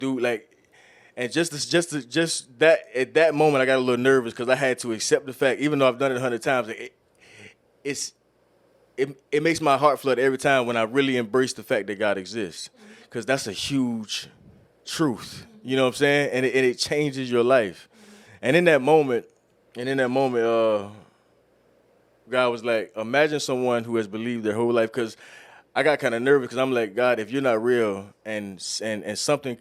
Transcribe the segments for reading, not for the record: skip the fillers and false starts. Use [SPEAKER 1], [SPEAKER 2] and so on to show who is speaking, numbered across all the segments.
[SPEAKER 1] do like, and just that at that moment I got a little nervous because I had to accept the fact, even though I've done it 100 times, it's it makes my heart flood every time when I really embrace the fact that God exists, because that's a huge truth. You know what I'm saying? And it changes your life. And in that moment, God was like, imagine someone who has believed their whole life. Because I got kind of nervous because I'm like, God, if you're not real, and something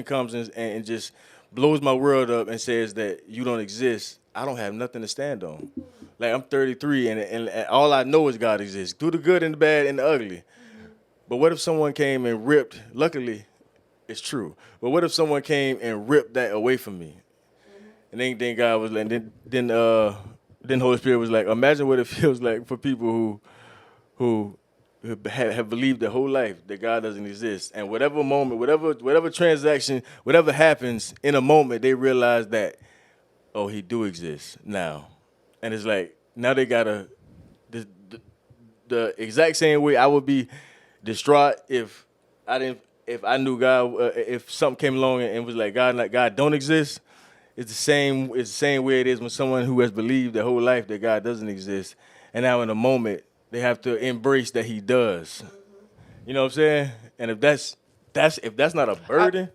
[SPEAKER 1] comes and just blows my world up and says that you don't exist, I don't have nothing to stand on. Like, I'm 33 and all I know is God exists, through the good and the bad and the ugly. But what if someone came and ripped? Luckily, it's true. But what if someone came and ripped that away from me? And then God was like, then Holy Spirit was like, imagine what it feels like for people who have believed their whole life that God doesn't exist, and whatever moment, whatever transaction, whatever happens in a moment, they realize that, oh, He do exist now, and it's like now they gotta the exact same way I would be distraught if I knew God, if something came along and was like God don't exist. It's the same way it is when someone who has believed their whole life that God doesn't exist, and now in a moment they have to embrace that He does. You know what I'm saying? And if that's not a burden.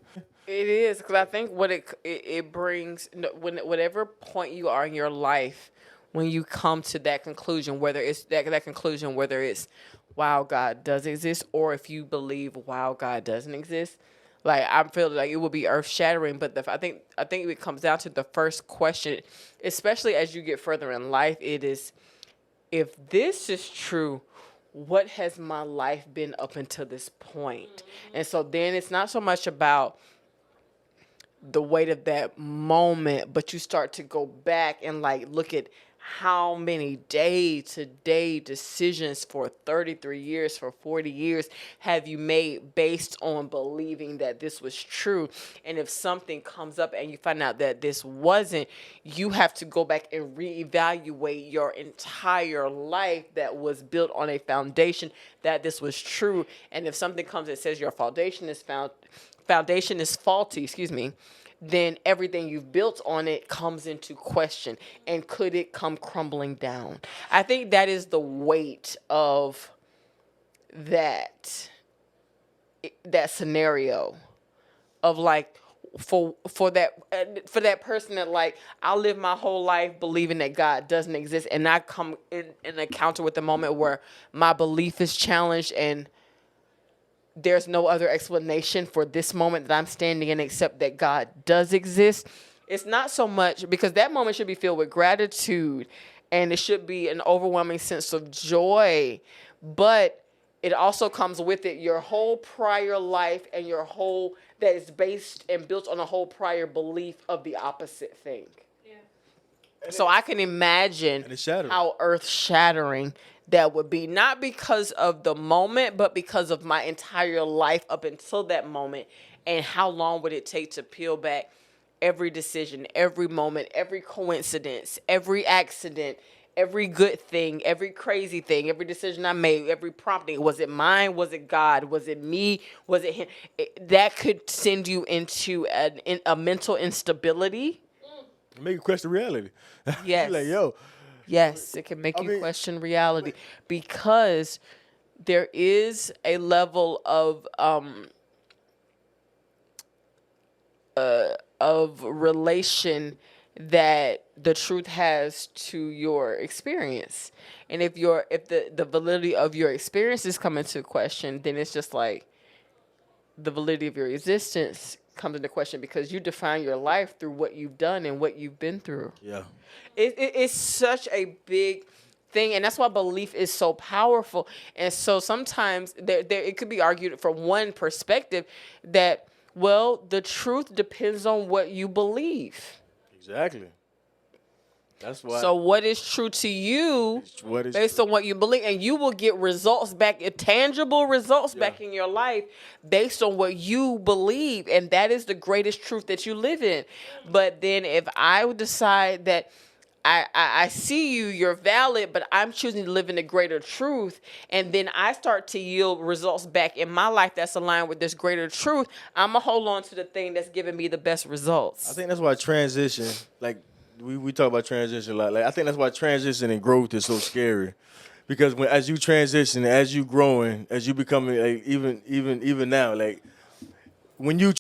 [SPEAKER 2] It is, because I think what it brings, when whatever point you are in your life, when you come to that conclusion, whether it's that conclusion, whether it's wow, God does exist, or if you believe wow, God doesn't exist, like I feel like it will be earth shattering. But I think it comes down to the first question, especially as you get further in life. It is, if this is true, what has my life been up until this point? And so then it's not so much about the weight of that moment, but you start to go back and like look at how many day-to-day decisions for 33 years, for 40 years have you made based on believing that this was true. And if something comes up and you find out that this wasn't, you have to go back and reevaluate your entire life that was built on a foundation that this was true. And if something comes that says your foundation is faulty, then everything you've built on it comes into question. And could it come crumbling down? I think that is the weight of that scenario of like, for that person that like, I'll live my whole life believing that God doesn't exist, and I come in an encounter with a moment where my belief is challenged and there's no other explanation for this moment that I'm standing in except that God does exist. It's not so much, because that moment should be filled with gratitude and it should be an overwhelming sense of joy, but it also comes with it your whole prior life and your whole, that is based and built on a whole prior belief of the opposite thing. So I can imagine how earth-shattering that would be, not because of the moment, but because of my entire life up until that moment, and how long would it take to peel back every decision, every moment, every coincidence, every accident, every good thing, every crazy thing, every decision I made, every prompting. Was it mine? Was it God? Was it me? Was it Him? That could send you into a mental instability.
[SPEAKER 1] Make you question reality.
[SPEAKER 2] Yes.
[SPEAKER 1] Like, yo.
[SPEAKER 2] Yes, it can make you question reality, because there is a level of relation that the truth has to your experience. And if the validity of your experiences come into question, then it's just like the validity of your existence comes into question, because you define your life through what you've done and what you've been through.
[SPEAKER 1] Yeah.
[SPEAKER 2] It's such a big thing, and that's why belief is so powerful. And so sometimes there it could be argued from one perspective that, well, the truth depends on what you believe.
[SPEAKER 1] Exactly. That's why.
[SPEAKER 2] So what is true to you based on what you believe, and you will get results back, tangible results back in your life based on what you believe, and that is the greatest truth that you live in. But then if I would decide that I see you, you're valid, but I'm choosing to live in the greater truth. And then I start to yield results back in my life that's aligned with this greater truth. I'm going to hold on to the thing that's giving me the best results.
[SPEAKER 1] I think that's why transition, like we talk about transition a lot. Like I think that's why transition and growth is so scary, because as you transition, as you growing, as you becoming like even now, like when you